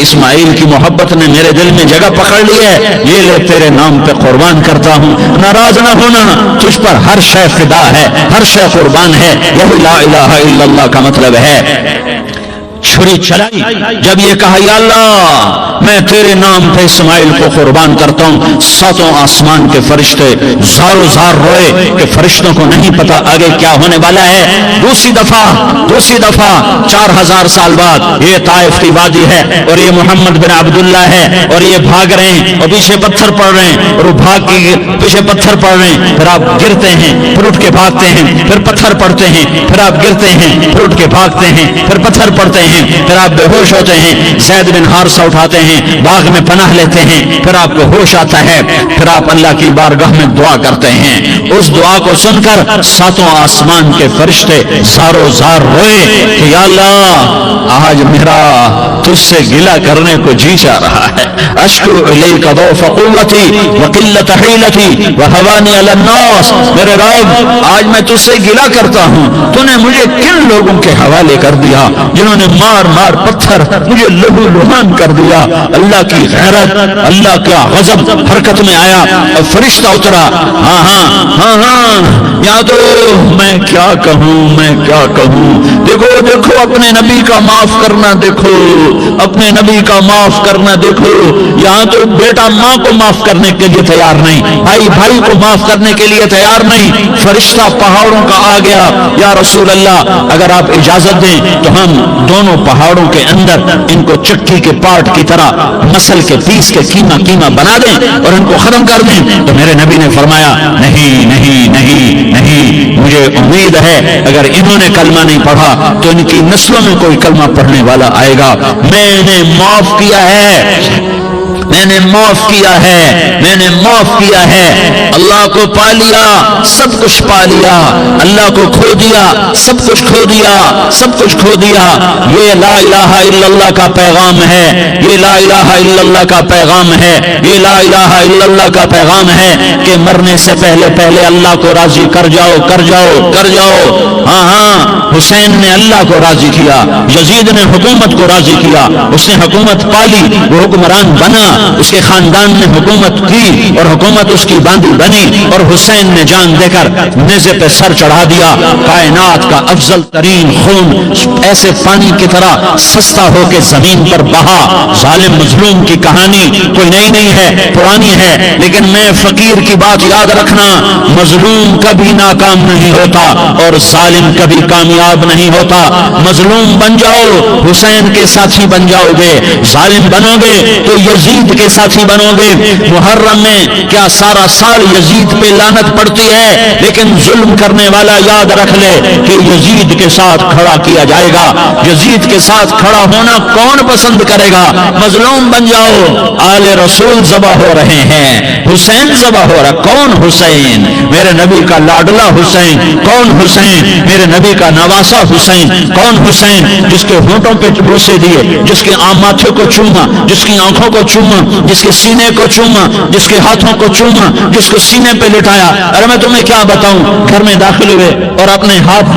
اسماعیل کی محبت نے میرے دل میں جگہ پکڑ لی ہے؟ یہ لے تیرے نام پہ قربان کرتا ہوں۔ ناراض نہ ہونا، تجھ پر ہر شے فدا ہے، ہر شے قربان ہے، یہی لا الہ الا اللہ کا مطلب ہے۔ چھری چلائی، جب یہ کہا یا اللہ میں تیرے نام پہ اسماعیل کو قربان کرتا ہوں، ساتوں آسمان کے فرشتے زارو زار روئے کہ فرشتوں کو نہیں پتا آگے کیا ہونے والا ہے۔ دوسری دفعہ 4000 سال بعد یہ طائف کی وادی ہے اور یہ محمد بن عبداللہ ہے اور یہ بھاگ رہے ہیں اور پیچھے پتھر پڑ رہے ہیں اور وہ بھاگ کے پیچھے پتھر پڑ رہے ہیں، پھر آپ گرتے ہیں پھر اٹھ کے بھاگتے ہیں، پھر پتھر پڑتے ہیں، پھر آپ گرتے ہیں پھر اٹھ کے بھاگتے ہیں، پھر پتھر پڑتے ہیں، پھر آپ بے ہوش ہوتے ہیں، زید بن حارثہ اٹھاتے ہیں، باغ میں پناہ لیتے ہیں، پھر آپ کو ہوش آتا ہے، پھر آپ اللہ کی بارگاہ میں دعا کرتے ہیں۔ اس دعا کو سن کر ساتوں آسمان کے فرشتے زارو زار روئے کہ یا اللہ آج میرا تجھ سے گلہ کرنے کو جی چاہ رہا ہے۔ اشکو الیک ضعف قوتی وقلت حیلتی وہوانی علی الناس، میرے رب آج میں تجھ سے گلہ کرتا ہوں، تو نے مجھے کن لوگوں کے حوالے کر دیا جنہوں نے مار مار پتھر مجھے لہو لہان کر دیا۔ اللہ کی غیرت، اللہ کا غضب حرکت میں آیا اور فرشتہ اترا۔ ہاں یا تو میں کیا کہوں، دیکھو اپنے نبی کا معاف کرنا، دیکھو اپنے نبی کا معاف کرنا، دیکھو یہاں تو بیٹا ماں کو معاف کرنے کے لیے تیار نہیں، بھائی کو معاف کرنے کے لیے تیار نہیں۔ فرشتہ پہاڑوں کا آ گیا، یا رسول اللہ اگر آپ اجازت دیں تو ہم دونوں پہاڑوں کے اندر ان کو چکی کے پارٹ کی طرح مسل کے پیس کے کیما بنا دیں اور ان کو ختم کر دیں۔ تو میرے نبی نے فرمایا نہیں نہیں نہیں نہیں، مجھے امید ہے اگر انہوں نے کلمہ نہیں پڑھا تو ان کی نسلوں میں کوئی کلمہ پڑھنے والا آئے گا۔ میں نے معاف کیا ہے، میں نے معاف کیا ہے، اللہ کو پا لیا سب کچھ پا لیا، اللہ کو کھو دیا سب کچھ کھو دیا۔ یہ لا الہ الا اللہ کا پیغام ہے، یہ لا الہ الا اللہ کا پیغام ہے، یہ لا الہ الا اللہ کا پیغام ہے کہ مرنے سے پہلے اللہ کو راضی کر جاؤ۔ ہاں حسین نے اللہ کو راضی کیا، یزید نے حکومت کو راضی کیا، اس نے حکومت پالی، وہ حکمران بنا، اس کے خاندان نے حکومت کی اور حکومت اس کی باندھی بنی، اور حسین نے جان دے کر نیزے پہ سر چڑھا دیا۔ کائنات کا افضل ترین خون ایسے پانی کی طرح سستا ہو کے زمین پر بہا۔ ظالم مظلوم کی کہانی کوئی نئی نہیں ہے، پرانی ہے، لیکن میں فقیر کی بات یاد رکھنا، مظلوم کبھی ناکام نہیں ہوتا اور ظالم کبھی کامیاب نہیں ہوتا۔ مظلوم بن جاؤ حسین کے ساتھی بن جاؤ گے، ظالم بنو گے تو یزید کے ساتھی بنو گے۔ محرم میں کیا سارا سال یزید پہ لعنت پڑتی ہے، لیکن ظلم کرنے والا یاد رکھ لے کہ یزید کے ساتھ کھڑا کیا جائے گا۔ یزید کے ساتھ کھڑا ہونا کون پسند کرے گا؟ مظلوم بن جاؤ۔ آل رسول ذبح ہو رہے ہیں، حسین ذبح ہو رہا، کون حسین؟ میرے نبی کا لاڈلا حسین، کون حسین؟ میرے نبی کا نواسا حسین، کون حسین؟ جس کے ہونٹوں پہ بوسے دیے، جس کے ماتھے کو چوما، جس کی آنکھوں کو چوما، جس کے سینے کو چوما، جس کے ہاتھوں کو چوما، جس کو سینے پہ لٹایا۔ ارے میں تمہیں کیا بتاؤں، گھر میں داخل ہوئے اور اپنے ہاتھ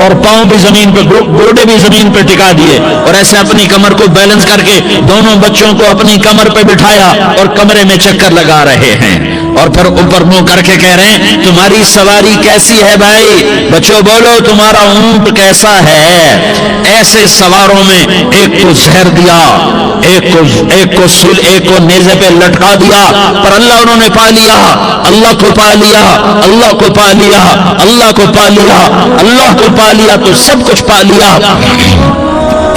اور پاؤں بھی زمین پہ، گوڑے بھی زمین پہ ٹکا دیے اور ایسے اپنی کمر کو بیلنس کر کے دونوں بچوں کو اپنی کمر پہ بٹھایا اور کمرے میں چکر لگا رہے ہیں، اور پھر اوپر منہ کر کے کہہ رہے ہیں تمہاری سواری کیسی ہے بھائی؟ بچوں بولو تمہارا اونٹ کیسا ہے؟ ایسے سواروں میں ایک کو زہر دیا، ایک کو نیزے پہ لٹکا دیا، پر اللہ انہوں نے پا لیا، اللہ کو پا لیا، اللہ کو پا لیا، اللہ کو پا لیا، اللہ کو پا لیا تو سب کچھ پا لیا۔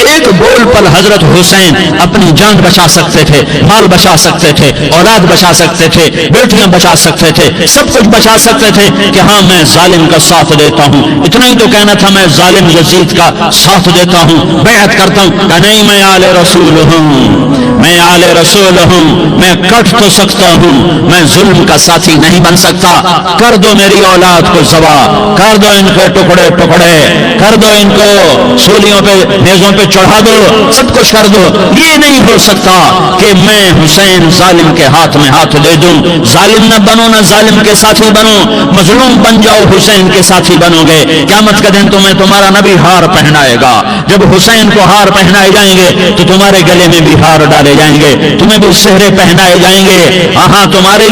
ایک بول پر حضرت حسین اپنی جان بچا سکتے تھے، مال بچا سکتے تھے، اولاد بچا سکتے تھے، بیٹیاں بچا سکتے تھے، سب کچھ بچا سکتے تھے کہ ہاں میں ظالم کا ساتھ دیتا ہوں۔ اتنا ہی تو کہنا تھا میں ظالم یزید کا ساتھ دیتا ہوں، بیعت کرتا ہوں کہ نہیں میں آل رسول ہوں، میں آل رسول ہوں، میں کٹ تو سکتا ہوں، میں ظلم کا ساتھی نہیں بن سکتا۔ کر دو میری اولاد کو ذبح، کر دو ان کو ٹکڑے ٹکڑے، کر دو ان کو سولیوں پہ نیزوں پہ چڑھا دو، سب کچھ کر دو، یہ نہیں ہو سکتا کہ میں حسین ظالم کے ہاتھ میں ہاتھ دے دوں۔ ظالم نہ بنو، نہ ظالم کے ساتھی بنو، مظلوم بن جاؤ، حسین کے ساتھی بنو گے۔ قیامت کا دن تمہیں تمہارا نبی ہار پہنائے گا، جب حسین کو ہار پہنائے جائیں گے تو تمہارے گلے میں بھی ہار ڈالے جائیں گے، تمہیں بھی سہرے پہنائے جائیں گے۔ ہاں تمہارے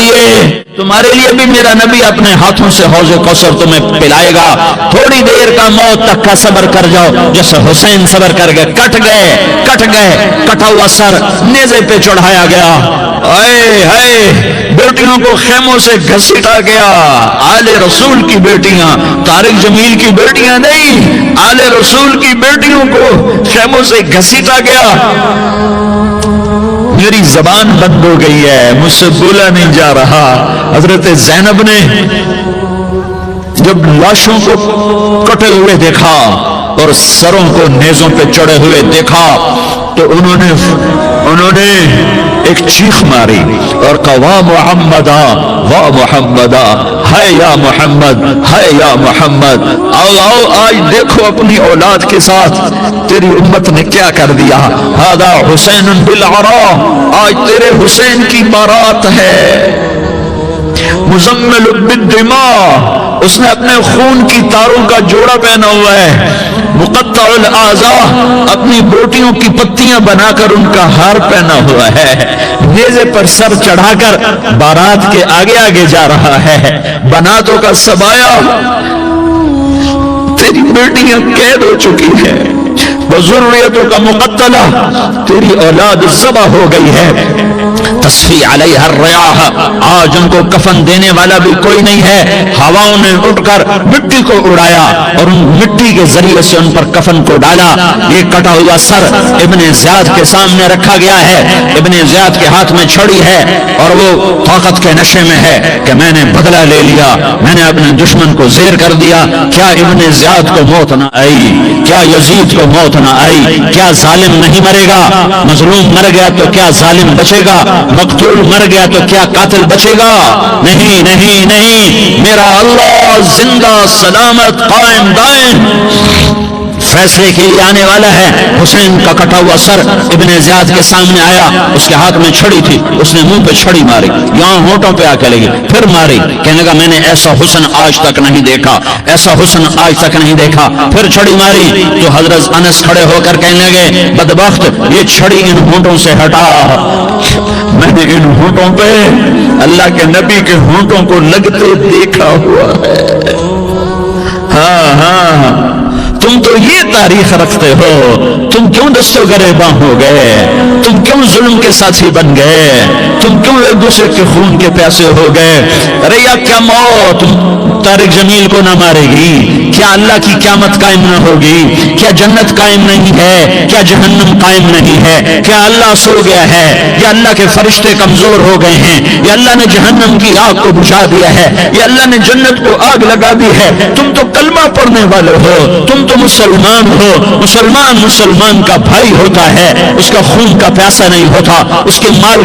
لیے بھی میرا نبی اپنے ہاتھوں سے حوض کوثر تمہیں پلائے گا۔ تھوڑی دیر کا موت تک کا صبر کر جاؤ، جیسے حسین صبر کر گئے، کٹ گئے، کٹا ہوا سر نیزے پہ چڑھایا گیا۔ بیٹیوں کو خیموں سے گھسیٹا گیا، آل رسول کی بیٹیاں، طارق جمیل کی بیٹیاں نہیں، آل رسول کی بیٹیوں کو خیموں سے گھسیٹا گیا۔ میری زبان بند ہو گئی ہے، مجھ سے بولا نہیں جا رہا۔ حضرت زینب نے جب لاشوں کو کٹے ہوئے دیکھا اور سروں کو نیزوں پہ چڑھے ہوئے دیکھا تو انہوں نے ایک چیخ ماری اور کہا واہ محمدا، واہ محمدا، ہے یا محمد، ہے یا محمد، آؤ آج دیکھو اپنی اولاد کے ساتھ تیری امت نے کیا کر دیا۔ ہذا حسین بالعراء، آج تیرے حسین کی بارات ہے۔ مزمل بالدماء، اس نے اپنے خون کی تاروں کا جوڑا پہنا ہوا ہے۔ مقطع الاعضاء، اپنی بوٹیوں کی پتیاں بنا کر ان کا ہار پہنا ہوا ہے، نیزے پر سر چڑھا کر بارات کے آگے آگے جا رہا ہے۔ بناتوں کا سبایا، تیری بیٹیاں قید ہو چکی ہے، وذریتوں کا مقتلہ، تیری اولاد ذبح ہو گئی ہے۔ تصفی علیہ الریاح، آج ان کو کفن دینے والا بھی کوئی نہیں ہے۔ ہواؤں نے اٹھ کر مٹی کو اڑایا اور ان مٹی کے ذریعے سے ان پر کفن کو ڈالا۔ یہ کٹا ہوا سر ابن زیاد کے سامنے رکھا گیا ہے، ابن زیاد کے ہاتھ میں چھڑی ہے اور وہ طاقت کے نشے میں ہے کہ میں نے بدلہ لے لیا، میں نے اپنے دشمن کو زیر کر دیا۔ کیا ابن زیاد کو موت نہ آئی؟ کیا یزید کو موت نہ آئی؟ کیا ظالم نہیں مرے گا؟ مظلوم مر گیا تو کیا ظالم بچے گا؟ مقتول مر گیا تو کیا قاتل بچے گا؟ نہیں نہیں نہیں، میرا اللہ زندہ سلامت قائم دائم فیصلے کے لیے آنے والا ہے۔ حسین کا کٹا ہوا سر ابن زیاد کے سامنے آیا، اس کے ہاتھ میں چھڑی تھی، اس نے منہ پہ چھڑی ماری، یہاں ہونٹوں پہ آ کے لگی، پھر ماری، کہنے لگا میں نے ایسا حسن آج تک نہیں دیکھا، ایسا حسن آج تک نہیں دیکھا، پھر چھڑی ماری تو حضرت انس کھڑے ہو کر کہنے لگے بدبخت، یہ چھڑی ان ہونٹوں سے ہٹا، میں نے ان ہونٹوں پہ اللہ کے نبی کے ہونٹوں کو لگتے دیکھا ہوا ہے۔ ہاں تم تو یہ تاریخ رکھتے ہو، تم کیوں دستوں گریباں ہو گئے؟ تم کیوں ظلم کے ساتھی بن گئے؟ تم کیوں ایک دوسرے کے خون کے پیاسے ہو گئے؟ ارے یا کیا موت طارق جمیل کو نہ مارے گی؟ کیا اللہ کی قیامت قائم نہ ہوگی؟ کیا جنت قائم نہیں ہے؟ کیا جہنم قائم نہیں ہے؟ کیا اللہ سو گیا ہے؟ یا اللہ کے فرشتے کمزور ہو گئے ہیں؟ یا اللہ نے جہنم کی آگ کو بجھا دیا ہے؟ یا اللہ نے جنت کو آگ لگا دی ہے؟ تم تو کلمہ پڑھنے والے ہو، تم تو مسلمان ہو۔ مسلمان کا بھائی ہوتا ہے، اس کا خون کا پیاسا نہیں ہوتا، اس کے مال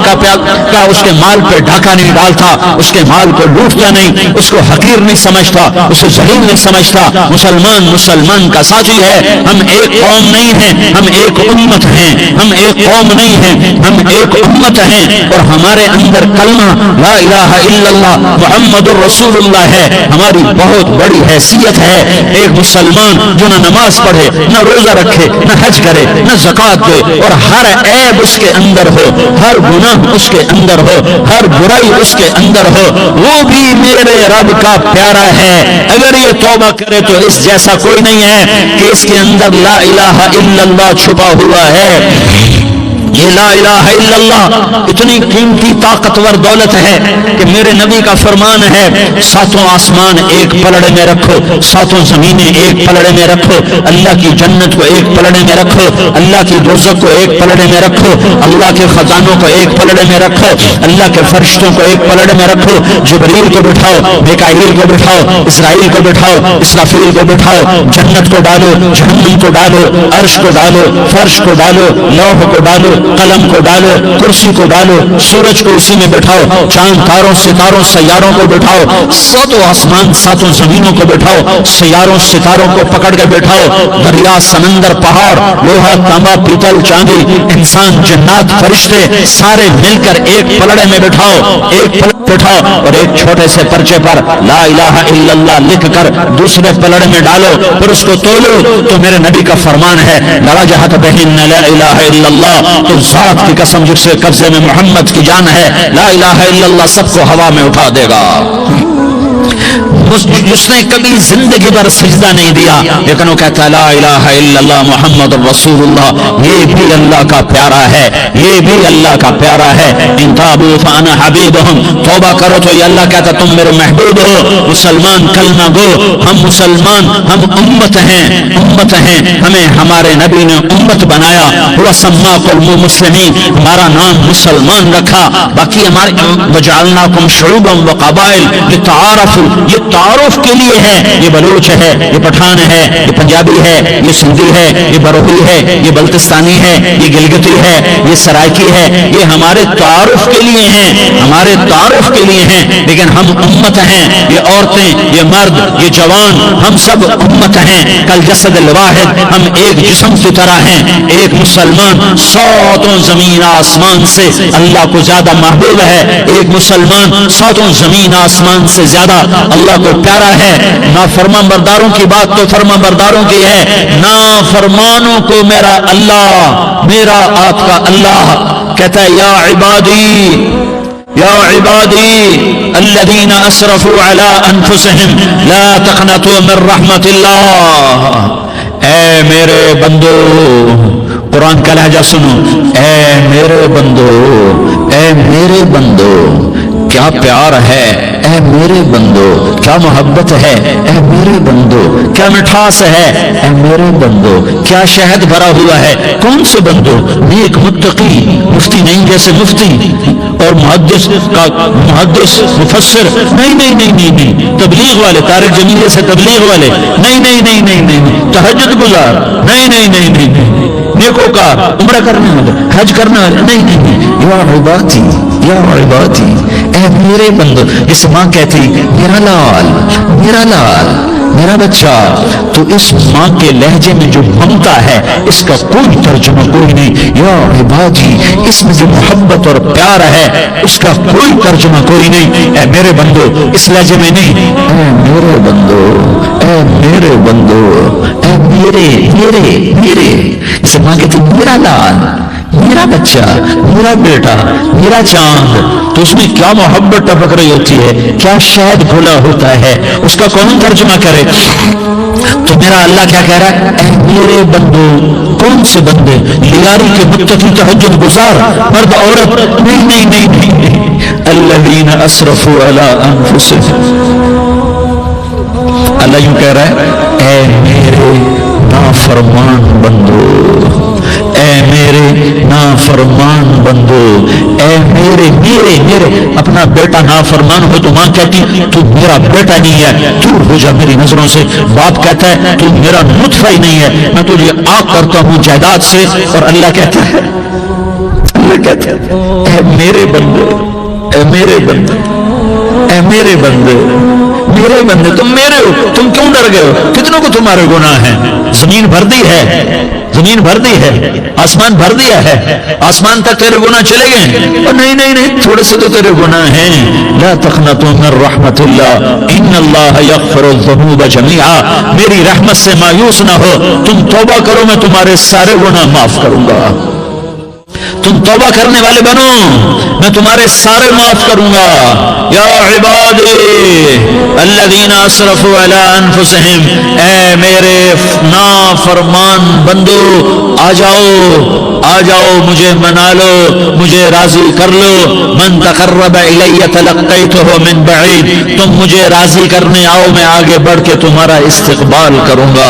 اس کے مال پہ ڈھاکہ نہیں ڈالتا، اس کے مال کو لوٹتا نہیں، اس کو حقیر نہیں سمجھتا، اسے ذلیل نہیں سمجھتا۔ مسلمان کا ساتھی ہے۔ ہم ایک قوم نہیں ہیں، ہم ایک امت ہیں، ہم ایک قوم نہیں ہیں، ہم ایک امت ہیں، اور ہمارے اندر کلمہ لا الہ الا اللہ محمد الرسول اللہ ہے، ہماری بہت بڑی حیثیت ہے۔ ایک مسلمان جو نہ نماز پڑھے، نہ روزہ رکھے، نہ حج کرے، نہ زکوٰۃ دے، اور ہر عیب اس کے اندر ہو، ہر گناہ اس کے اندر ہو، ہر برائی اس کے اندر ہو، وہ بھی میرے رب کا پیارا ہے۔ اگر یہ توبہ کرے تو اس جیسا کوئی نہیں ہے کہ اس کے اندر لا الہ الا اللہ چھپا ہوا ہے۔ یہ لا الہ الا اللہ اتنی قیمتی طاقتور دولت ہے کہ میرے نبی کا فرمان ہے، ساتوں آسمان ایک پلڑے میں رکھو، ساتوں زمینیں ایک پلڑے میں رکھو، اللہ کی جنت کو ایک پلڑے میں رکھو، اللہ کی دوزخ کو ایک پلڑے میں رکھو، اللہ کے خزانوں کو ایک پلڑے میں رکھو، اللہ کے فرشتوں کو ایک پلڑے میں رکھو، جبریل کو بٹھاؤ، میکائیل کو بٹھاؤ، اسرائیل کو بٹھاؤ، اسرافیل کو بٹھاؤ، جنت کو ڈالو، جہنم کو ڈالو، عرش کو ڈالو، فرش کو ڈالو، لوح کو ڈالو، قلم کو ڈالو، کرسی کو ڈالو، سورج کو اسی میں بٹھاؤ، چاند تاروں ستاروں سیاروں کو بٹھاؤ، ساتوں آسمان ساتوں زمینوں کو بٹھاؤ، سیاروں ستاروں کو پکڑ کے بٹھاؤ، دریا سمندر پہاڑ لوہا تانبا پیتل چاندی انسان جنات فرشتے سارے مل کر ایک پلڑے میں بٹھاؤ، ایک پلڑے بٹھاؤ اور ایک چھوٹے سے پرچے پر لا الہ الا اللہ لکھ کر دوسرے پلڑے میں ڈالو، پھر اس کو تولو تو میرے نبی کا فرمان ہے لرجحت بہن لا الہ الا اللہ، تو ذات کی قسم جس سے قبضے میں محمد کی جان ہے لا الہ الا اللہ سب کو ہوا میں اٹھا دے گا۔ جس نے کبھی زندگی پر سجدہ نہیں دیا لیکن وہ کہتا ہے لا الہ الا اللہ محمد رسول اللہ، یہ بھی اللہ کا پیارا ہے، یہ بھی اللہ کا پیارا ہے۔ ان تابوا فانا حبیبہم، توبہ کرو تو یہ اللہ کہتا تم میرے محبوب ہو۔ مسلمان کلمہ گو، ہم مسلمان، ہم امت ہیں، امت ہیں، ہمیں ہمارے نبی نے امت بنایا، وسماکم مسلمین، ہمارا نام مسلمان رکھا، باقی ہمارے وجعلناکم شعوبا وقبائل لتعارفوا، یہ تعارف کے لیے ہے، یہ بلوچ ہے، یہ پٹھان ہے، یہ پنجابی ہے، یہ سندھی ہے، یہ بروہی ہے، یہ بلتستانی ہے، یہ گلگتی ہے، یہ سرائکی ہے، یہ ہمارے تعارف کے لیے ہیں، ہمارے تعارف کے لیے ہیں، لیکن ہم امت ہیں، یہ عورتیں، یہ مرد، یہ جوان، ہم سب امت ہیں، کل جسد الواحد، ہم ایک جسم کی طرح ہیں۔ ایک مسلمان ساتوں زمین آسمان سے اللہ کو زیادہ محبوب ہے، ایک مسلمان ساتوں زمین آسمان سے زیادہ اللہ کو پیارا ہے۔ نافرمان برداروں کی بات تو فرمان برداروں کی ہے، نافرمانوں کو میرا اللہ، میرا آپ کا اللہ کہتا ہے یا عبادی یا عبادی الذین اسرفوا علی انفسہم لا تقنطوا من رحمت اللہ، اے میرے بندو، قرآن کا لہجہ سنو، اے میرے بندو، اے میرے بندو، کیا پیار ہے، اے میرے بندو، کیا محبت ہے، اے میرے بندو، کیا مٹھاس ہے، اے میرے بندو، کیا شہد بھرا ہوا ہے۔ کون سے بندو؟ نیک متقی، مفتی نہیں جیسے مفتی اور محدث کا محدث مفسر، نہیں نہیں نہیں نہیں نہیں، تبلیغ والے، طارق جمیل جیسے تبلیغ والے، نہیں نہیں نہیں نہیں نہیں، تہجد گزار، نہیں نہیں نہیں نہیں نہیں، نیکوکار، عمرہ کرنے والے، حج کرنے والے، نہیں نہیں نہیں، یا عبادی یا عبادی، اے میرے بندو۔ اس ماں کہتی میرا لال، میرا لال، میرا بچہ، تو اس ماں کے لہجے میں جو ممتا ہے اس کا کوئی ترجمہ کوئی نہیں۔ یا عبادی، اس میں جو محبت اور پیار ہے اس کا کوئی ترجمہ کوئی نہیں۔ اے میرے بندو اس لہجے میں نہیں، اے میرے بندو، اے میرے بندو، اے میرے میرے میرے، اس ماں کہتی میرا لال، میرا بچہ، میرا بیٹا، میرا چاند، تو اس میں کیا محبت ٹپک رہی ہوتی ہے، کیا شہد گھولا ہوتا ہے، اس کا کون ترجمہ کرے؟ تو میرا اللہ کیا کہہ رہا ہے؟ اے میرے بندو، کون سے بندے؟ لیاری کے متقی تہجد گزار، مرد عورت، نہیں نہیں نہیں نہیں، الذین اسرفوا علی انفسہم، اللہ یوں کہہ رہا ہے اے میرے نافرمان بندو، اے میرے نافرمان بندو، اے میرے میرے میرے، اپنا بیٹا نافرمان ہو تو ماں کہتی تو میرا بیٹا نہیں ہے، دور ہو جا میری نظروں سے۔ باپ کہتا ہے تو میرا نطفہ ہی نہیں ہے، میں تجھے آگ کرتا ہوں جائیداد سے، اور اللہ کہتا ہے، اللہ کہتا ہے اے میرے بندے، اے میرے بندے، اے میرے بندے، میرے بندے، تم میرے ہو، تم کیوں ڈر گئے ہو؟ کتنوں کو تمہارے گناہ ہیں؟ زمین بھر دی ہے، زمین بھر دی ہے، آسمان بھر دیا ہے، آسمان تک تیرے گناہ چلے گئے؟ اور نہیں نہیں نہیں، تھوڑے سے تو تیرے گناہ ہیں۔ لا تقنطوا من رحمت اللہ ان اللہ یغفر الذنوب جميعا، میری رحمت سے مایوس نہ ہو، تم توبہ کرو میں تمہارے سارے گناہ معاف کروں گا۔ تم توبہ کرنے والے بنو میں تمہارے سارے معاف کروں گا۔ یا عبادی الذین اسرفوا علی انفسہم، اے میرے نافرمان بندو، آ جاؤ آ جاؤ، مجھے منا لو، مجھے راضی کر لو۔ من تقرب الی تلقیتہ من بعید، تم مجھے راضی کرنے آؤ، میں آگے بڑھ کے تمہارا استقبال کروں گا۔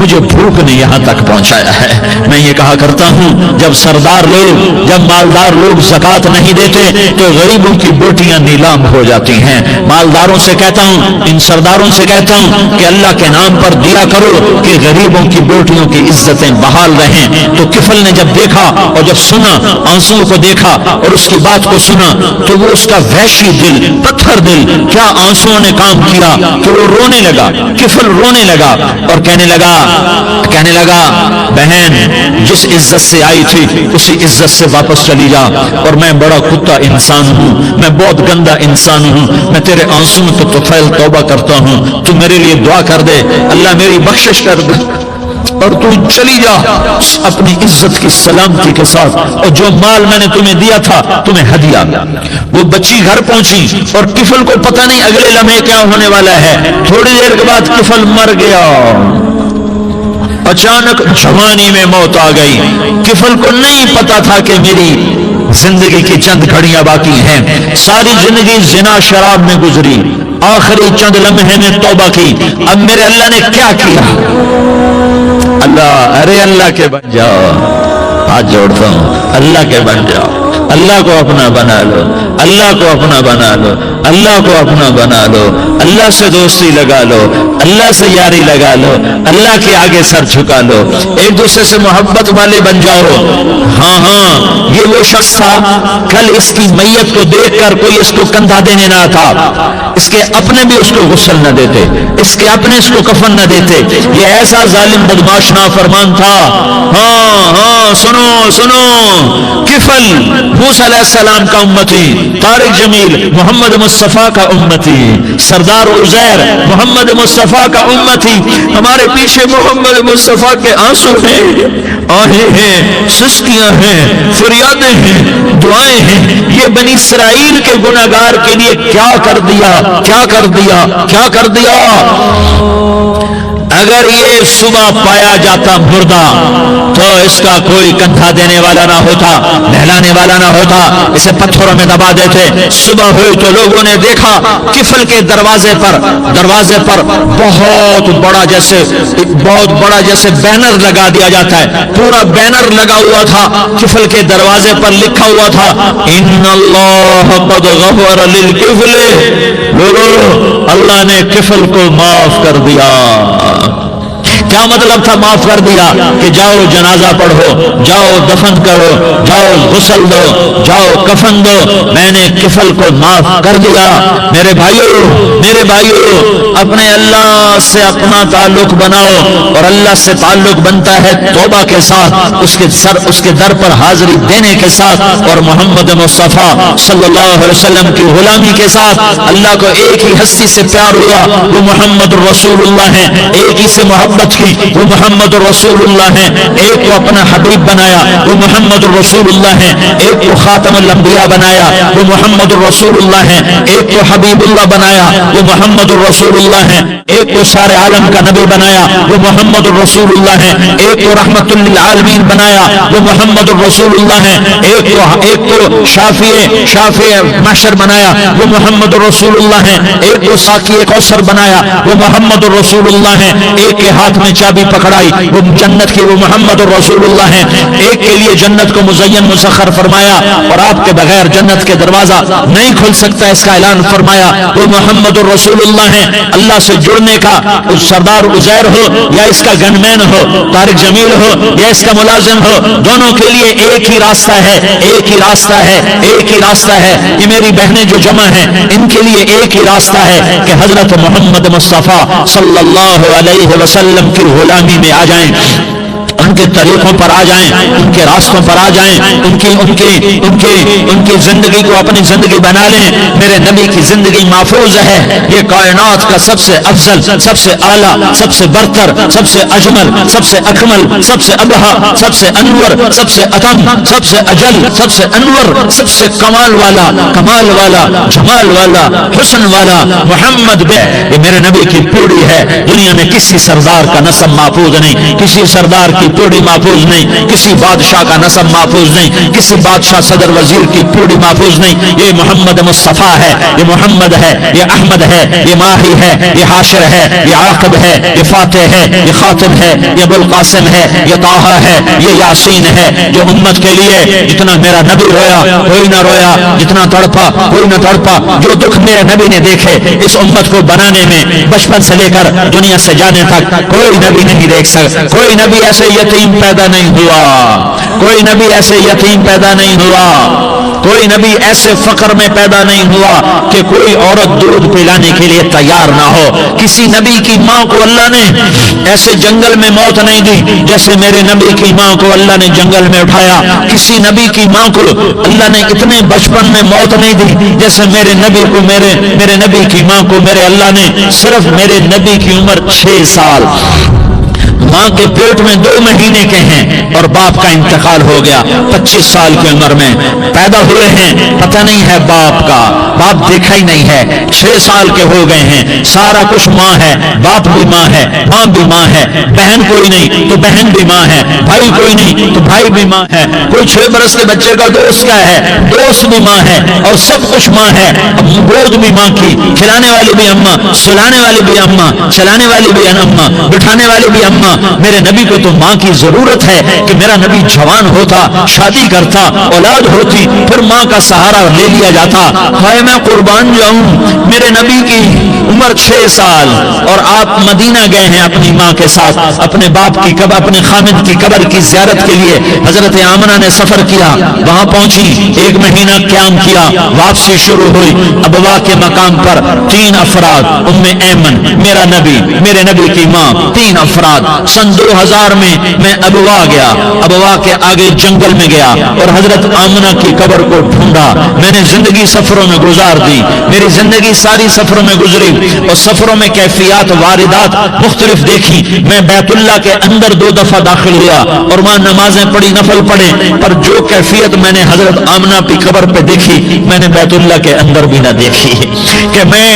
مجھے بھوک نے یہاں تک پہنچایا ہے۔ میں یہ کہا کرتا ہوں جب سردار لوگ، جب مالدار لوگ زکوٰۃ نہیں دیتے تو غریبوں کی بوٹیاں نیلام ہو جاتی ہیں۔ مالداروں سے کہتا ہوں، ان سرداروں سے کہتا ہوں کہ اللہ کے نام پر دیا کرو کہ غریبوں کی بوٹیوں کی عزتیں بحال رہیں۔ تو کفل نے جب دیکھا اور جب سنا، آنسوؤں کو دیکھا اور اس کی بات کو سنا، تو وہ اس کا وحشی دل، پتھر دل، کیا آنسوؤں نے کام کیا کہ وہ رونے لگا۔ کفل رونے لگا اور کہنے لگا بہن جس عزت سے آئی تھی اسی عزت سے واپس چلی جا، اور میں بڑا کتا انسان ہوں، میں بہت گندا انسان ہوں، میں تیرے آنسوؤں کو طفیل توبہ کرتا ہوں، تو میرے لیے دعا کر دے، اللہ میری بخشش کر دے اور تو چلی جا اپنی عزت کی سلامتی کے ساتھ، اور جو مال میں نے تمہیں دیا تھا تمہیں ہدیہ۔ وہ بچی گھر پہنچی اور کفل کو پتہ نہیں اگلے لمحے کیا ہونے والا ہے۔ تھوڑی دیر کے بعد کفل مر گیا، اچانک جوانی میں موت آ گئی۔ کفل کو نہیں پتا تھا کہ میری زندگی کی چند گھڑیاں باقی ہیں، ساری زندگی زنا شراب میں گزری، آخری چند لمحے میں توبہ کی، اب میرے اللہ نے کیا کیا؟ اللہ، ارے اللہ کے بن جاؤ، ہاتھ جوڑتا ہوں، اللہ کے بن جاؤ، اللہ کو اپنا بنا لو، اللہ کو اپنا بنا لو، اللہ کو اپنا بنا لو، اللہ سے دوستی لگا لو، اللہ سے یاری لگا لو، اللہ کے آگے سر جھکا لو، ایک دوسرے سے محبت والے بن جاؤ۔ ہاں یہ وہ شخص تھا، کل اس کی میت کو دیکھ کر کوئی اس کو کندھا دینے نہ تھا، اس کے اپنے بھی اس کو غسل نہ دیتے، اس کے اپنے اس کو کفن نہ دیتے، یہ ایسا ظالم بدماش نافرمان تھا۔ ہاں سنو، کفل موسیٰ علیہ السلام کا امتی، طارق جمیل محمد مصطفیٰ کا امتی، سردار عزیر محمد مصطفیٰ کا امتی، ہمارے پیچھے محمد مصطفیٰ کے آنسو ہیں، آہیں ہیں، سسکیاں ہیں، فریادیں ہیں، دعائیں ہیں۔ یہ بنی اسرائیل کے گناہگار کے لیے کیا کر دیا۔ اگر یہ صبح پایا جاتا مردہ تو اس کا کوئی کندھا دینے والا نہ ہوتا، نہلانے والا نہ ہوتا، اسے پتھروں میں دبا دیتے۔ صبح ہوئی تو لوگوں نے دیکھا کفل کے دروازے پر بہت بڑا جیسے بینر لگا دیا جاتا ہے، پورا بینر لگا ہوا تھا، کفل کے دروازے پر لکھا ہوا تھا ان اللہ قد غفر للکفل، لوگوں اللہ نے کفل کو معاف کر دیا۔ کیا مطلب تھا معاف کر دیا؟ کہ جاؤ جنازہ پڑھو، جاؤ دفن کرو، جاؤ غسل دو، جاؤ کفن دو، میں نے کفل کو معاف کر دیا۔ میرے بھائیو اپنے اللہ سے اپنا تعلق بناؤ، اور اللہ سے تعلق بنتا ہے توبہ کے ساتھ، اس کے در پر حاضری دینے کے ساتھ، اور محمد مصطفیٰ صلی اللہ علیہ وسلم کی غلامی کے ساتھ۔ اللہ کو ایک ہی ہستی سے پیار ہوا، وہ محمد رسول اللہ ہے، ایک ہی سے محبت کی، وہ محمد رسول اللہ ہے، ایک کو اپنا حبیب بنایا، وہ محمد رسول اللہ ہے، ایک کو خاتم الانبیاء بنایا، وہ محمد رسول اللہ ہے، ایک کو حبیب اللہ بنایا، وہ محمد رسول اللہ ہے، ایک کو سارے عالم کا نبی بنایا، وہ محمد رسول اللہ ہے، ایک کو رحمت للعالمین بنایا، وہ محمد رسول اللہ ہے، ایک کو شافع محشر بنایا، وہ محمد رسول اللہ ہے، ایک کو ساقی کوثر بنایا، وہ محمد رسول اللہ ہے، ایک کے ہاتھ میں چابی پکڑائی، وہ جنت کی، وہ محمد رسول اللہ ہے، ایک کے لیے جنت کو مزین مسخر فرمایا، اور آپ کے بغیر جنت کے دروازہ نہیں کھل سکتا، اس کا اعلان فرمایا، وہ محمد رسول اللہ ہے۔ اللہ سے جڑنے کا سردار عزیر ہو یا اس کا گنمین ہو، طارق جمیل ہو یا اس کا ملازم ہو، دونوں کے لیے ایک ہی راستہ ہے، ایک ہی راستہ ہے، ایک ہی راستہ ہے۔ یہ میری بہنیں جو جمع ہیں ان کے لیے ایک ہی راستہ ہے کہ حضرت محمد مصطفیٰ صلی اللہ علیہ وسلم کی غلامی میں آ جائیں، ان کے طریقوں پر آ جائیں، ان کے راستوں پر آ جائیں، ان کی زندگی کو اپنی زندگی بنا لیں۔ میرے نبی کی زندگی محفوظ ہے، یہ کائنات کا سب سے افضل، سب سے اعلیٰ، سب سے برتر، سب سے اجمل، سب سے اکمل، سب سے ابہا، سب سے انور، سب سے اتم، سب سے اجل، سب سے انور، سب سے کمال والا، جمال والا، حسن والا محمد یہ میرے نبی کی پیڑھی ہے۔ دنیا میں کسی سردار کا نسب محفوظ نہیں، کسی سردار کی کی پوڑی محفوظ نہیں، کسی بادشاہ کا نسب محفوظ نہیں، کسی بادشاہ صدر وزیر کی پوڑی محفوظ نہیں. یہ محمد مصطفیٰ ہے، یہ محمد ہے، یہ احمد ہے، یہ ماہی ہے، یہ حاشر ہے، یہ عاقب ہے، یہ فاتح ہے، یہ خاطب ہے، یہ ابو القاسم ہے، یہ طٰہٰ ہے، یہ یاسین ہے. جو امت کے لیے جتنا میرا نبی رویا کوئی نہ رویا، جتنا تڑپا کوئی نہ تڑپا، جو دکھ میرے نبی نے دیکھے اس امت کو بنانے میں بچپن سے لے کر دنیا سے جانے تک کوئی نبی نہیں دیکھ سکتا. کوئی نبی ایسے یتیم پیدا نہیں ہوا، کوئی نبی ایسے یتیم پیدا نہیں ہوا، کوئی نبی ایسے فقر میں پیدا نہیں ہوا کہ کوئی عورت دودھ پلانے کے لیے تیار نہ ہو. کسی نبی کی ماں کو اللہ نے ایسے جنگل میں موت نہیں دی جیسے میرے نبی کی ماں کو اللہ نے جنگل میں اٹھایا. کسی نبی کی ماں کو اللہ نے اتنے بچپن میں موت نہیں دی جیسے میرے نبی کو میرے نبی کی ماں کو میرے اللہ نے صرف میرے نبی کی عمر 6 سال، ماں کے پیٹ میں 2 مہینے کے ہیں اور باپ کا انتقال ہو گیا 25 سال کی عمر میں پیدا ہوئے ہیں. پتہ نہیں ہے باپ کا، باپ دیکھا ہی نہیں ہے. 6 سال کے ہو گئے ہیں، سارا کچھ ماں ہے، باپ بھی ماں ہے، ماں بھی ماں ہے، بہن کوئی نہیں تو بہن بھی ماں ہے، بھائی کوئی نہیں تو بھائی بھی ماں ہے. کوئی 6 برس کے بچے کا دوست کیا ہے، دوست بھی ماں ہے، اور سب کچھ ماں ہے. گود بھی ماں کی، کھلانے والی بھی اماں، سلانے والی بھی اماں، چلانے والی بھی اماں، بٹھانے والی بھی اماں. میرے نبی کو تو ماں کی ضرورت ہے کہ میرا نبی جوان ہوتا، شادی کرتا، اولاد ہوتی، پھر ماں کا سہارا لے لیا جاتا. ہائے میں قربان جاؤں، میرے نبی کی عمر 6 سال اور آپ مدینہ گئے ہیں اپنی ماں کے ساتھ، اپنے باپ کی قبر، اپنے خامد کی قبر کی زیارت کے لیے. حضرت آمنہ نے سفر کیا، وہاں پہنچی، 1 مہینہ قیام کیا، واپسی شروع ہوئی. ابوا کے مقام پر 3 افراد، ام ایمن، میرا نبی، میرے نبی کی ماں، 3 افراد. سن 2000 میں ابوا گیا، ابوا کے آگے جنگل میں گیا اور حضرت آمنہ کی قبر کو ڈھونڈا. میں نے زندگی سفروں میں گزار دی، میری زندگی ساری سفروں میں گزری اور سفروں میں کیفیات واردات مختلف دیکھی. میں بیت اللہ کے اندر 2 دفعہ داخل ہوا اور وہاں نمازیں پڑھی، نفل پڑھے، پر جو کیفیت میں نے حضرت آمنہ کی قبر پہ دیکھی میں نے بیت اللہ کے اندر بھی نہ دیکھی. کہ میں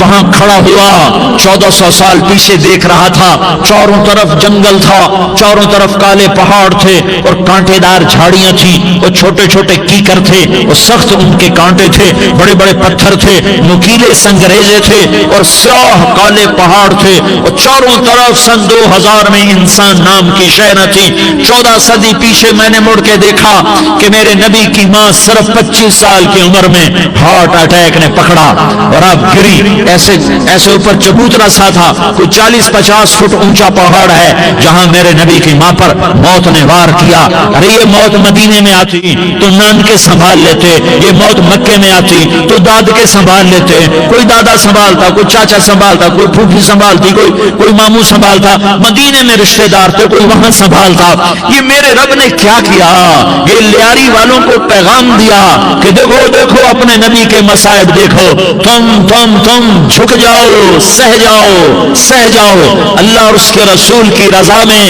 وہاں کھڑا ہوا 1400 سال پیچھے دیکھ رہا تھا، چاروں طرف جنگل تھا، چاروں طرف کالے پہاڑ تھے اور کانٹے دار جھاڑیاں تھیں اور چھوٹے چھوٹے کیکر تھے اور سخت ان کے کانٹے تھے، بڑے بڑے پتھر تھے، نوکیلے سنگریزے تھے اور سیاہ کالے پہاڑ تھے اور چاروں طرف. سن 2000 میں انسان نام کی شے نہ تھی. 14 صدی پیچھے میں نے مڑ کے دیکھا کہ میرے نبی کی ماں صرف 25 سال کی عمر میں ہارٹ اٹیک نے پکڑا اور اب گری. ایسے اوپر چبوترا سا تھا، کوئی 40-50 فٹ اونچا پہاڑ ہے جہاں میرے نبی کی ماں پر موت نے وار کیا. ارے یہ موت مدینے میں آتی تو نان کے سنبھال لیتے، یہ موت مکے میں آتی تو داد کے سنبھال لیتے. کوئی دادا سنبھالتا، کوئی چاچا سنبھالتا، کوئی پھوپھی سنبھالتی، کوئی ماموں سنبھالتا. مدینے میں رشتہ دار تھے، کوئی وہاں سنبھالتا. یہ میرے رب نے کیا کیا؟ یہ لیاری والوں کو پیغام دیا کہ دیکھو دیکھو اپنے نبی کے مصائب دیکھو، تم جھک جاؤ، سہ جاؤ اللہ اور اس کے رسول کی رضا میں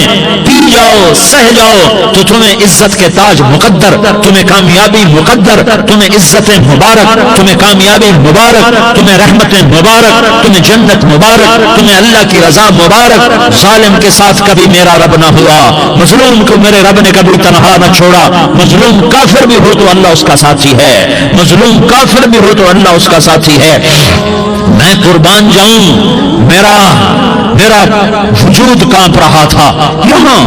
پی جاؤ، سہ جاؤ تو تمہیں عزت کے تاج مقدر، تمہیں کامیابی مقدر، تمہیں عزت مبارک، تمہیں کامیابی مبارک، تمہیں رحمت مبارک، تمہیں جنت مبارک، تمہیں اللہ کی رضا مبارک. ظالم کے ساتھ کبھی میرا رب نہ ہوا، مظلوم کو میرے رب نے کبھی تنہا نہ چھوڑا. مظلوم کافر بھی ہو تو اللہ اس کا ساتھی ہے، مظلوم کافر بھی ہو تو اللہ اس کا ساتھی ہے. میں قربان جاؤں، میرا وجود کانپ رہا تھا. یہاں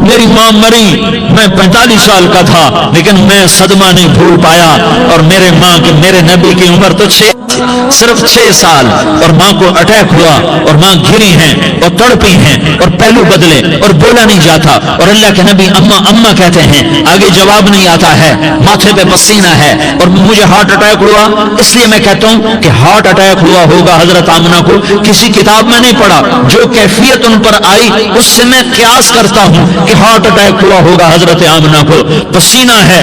میری ماں مری، میں 45 سال کا تھا لیکن میں صدمہ نہیں بھول پایا. اور میرے نبی کی عمر تو صرف 6 سال اور ماں کو اٹیک ہوا اور ماں گری ہیں اور تڑپی ہیں اور پہلو بدلے اور بولا نہیں جاتا اور اللہ کے نبی اما کہتے ہیں، آگے جواب نہیں آتا ہے، ماتھے پہ پسینہ ہے. اور مجھے ہارٹ اٹیک ہوا، اس لیے میں کہتا ہوں کہ ہارٹ اٹیک ہوا ہوگا حضرت آمنہ کو، کسی کتاب میں نہیں پڑھا. جو کیفیت ان پر آئی اس سے میں قیاس کرتا ہوں کہ ہارٹ اٹیک ہوا ہوگا حضرت آمنہ کو. پسینہ ہے،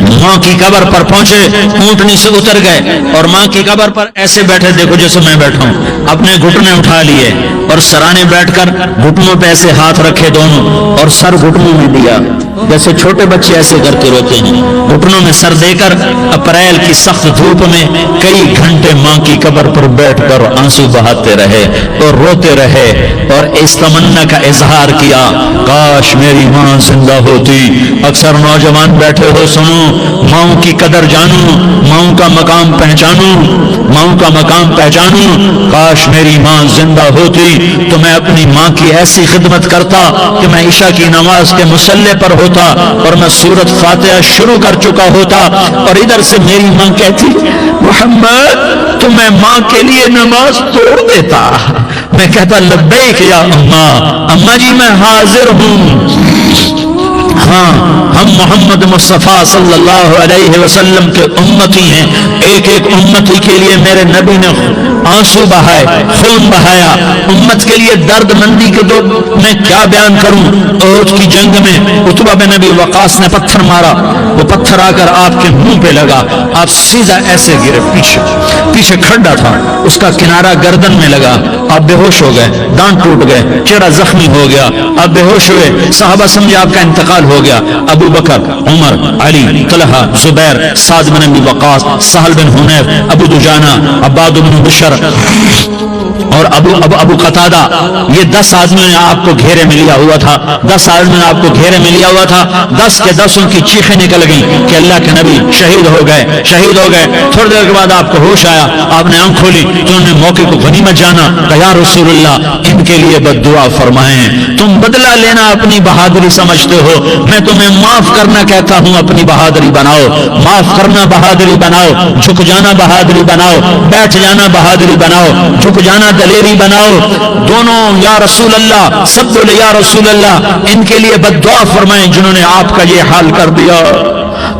ماں کی قبر پر پہنچے، اونٹنی سے اتر گئے اور ماں کی قبر پر ایسے بیٹھے، دیکھو جیسے میں بیٹھا ہوں، اپنے گھٹنے اٹھا لیے اور سرانے بیٹھ کر گھٹنوں پہ ایسے ہاتھ رکھے دونوں اور سر گھٹنوں میں دیا، جیسے چھوٹے بچے ایسے کر کے روتے ہیں، گھٹنوں میں سر دے کر اپریل کی سخت دھوپ میں کئی گھنٹے ماں کی قبر پر بیٹھ کر آنسو بہاتے رہے اور روتے رہے اور اس تمنا کا اظہار کیا، کاش میری ماں زندہ ہوتی۔ اکثر نوجوان بیٹھے ہو، سنو، ماؤں کی قدر جانو، ماؤں کا مقام پہچانو، ماؤں کا مقام پہچانو۔ کاش میری ماں زندہ ہوتی تو میں اپنی ماں کی ایسی خدمت کرتا کہ میں عشاء کی نماز کے مصلی پر ہوتا اور میں سورۃ فاتحہ شروع کر چکا ہوتا اور ادھر سے میری ماں کہتی محمد تو میں ماں کے لیے نماز توڑ دیتا، میں کہتا لبیک یا اماں جی میں حاضر ہوں۔ ہاں ہم محمد مصطفیٰ صلی اللہ علیہ وسلم کے امتی ہیں، ایک ایک امتی کے لیے میرے نبی نے آنسو بہائے، خون بہایا، امت کے لیے درد مندی کے دو میں کیا بیان کروں۔ احد کی جنگ میں عتبہ بن ابی وقاص نے پتھر مارا، وہ پتھر آ کر آپ کے منہ پہ لگا، آپ سیدھا ایسے گرے، پیچھے کھڈا تھا، اس کا کنارہ گردن میں لگا، آپ بے ہوش ہو گئے، دانت ٹوٹ گئے، چہرہ زخمی ہو گیا، آپ بے ہوش ہوئے، صحابہ سمجھے آپ کا انتقال ہو گیا۔ ابو بکر، عمر، علی، طلحہ، زبیر، سعد بن ابی وقاص، سہل بن حنیف، ابو دجانہ، عباد بن بشر اور ابو قتادہ، یہ 10 آدمیوں نے آپ کو گھیرے میں لیا ہوا تھا، 10 آدمیوں نے آپ کو گھیرے میں لیا ہوا تھا، 10 کے 10 کی چیخیں نکل گئیں کہ اللہ کے نبی شہید ہو گئے، شہید ہو گئے۔ تھوڑی دیر کے بعد آپ کو ہوش آیا، آپ نے آنکھ کھولی تو انہوں نے موقع کو غنیمت جانا کہ یا رسول اللہ ان کے لیے بد دعا فرمائیں، تم بدلہ لینا اپنی بہادری سمجھتے ہو، میں تمہیں معاف کرنا کہتا ہوں، اپنی بہادری بناؤ، معاف کرنا بہادری بناؤ، جھک جانا بہادری بناؤ، بیٹھ جانا بہادری بناؤ، جھک جانا دلیری بناؤ، دونوں یا رسول اللہ، سب بولے یا رسول اللہ، ان کے لیے بد دعا فرمائیں جنہوں نے آپ کا یہ حال کر دیا۔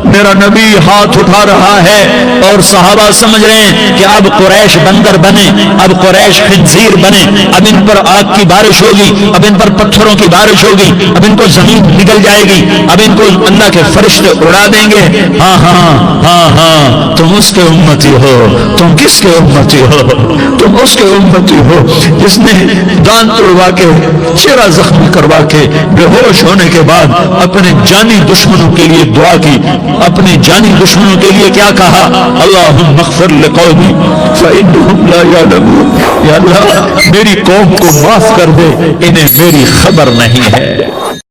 میرا نبی ہاتھ اٹھا رہا ہے اور صحابہ سمجھ رہے ہیں کہ اب قریش بندر بنے، اب قریش خنزیر بنے، اب ان پر آگ کی بارش ہوگی، اب ان پر پتھروں کی بارش ہوگی، اب ان کو زمین نگل جائے گی، اب ان کو اللہ کے فرشتے اڑا دیں گے۔ ہاں ہاں ہاں ہاں، تم اس کے امتی ہو، تم کس کے امتی ہو؟ تم اس کے امتی ہو جس نے دانت توڑوا کے، چہرہ زخمی کروا کے، بے ہوش ہونے کے بعد اپنے جانی دشمنوں کے لیے دعا کی، اپنے جانی دشمنوں کے لیے کیا کہا؟ اللہم اغفر لقومی فإنہم لا یعلمون، یا اللہ میری قوم کو معاف کر دے، انہیں میری خبر نہیں ہے۔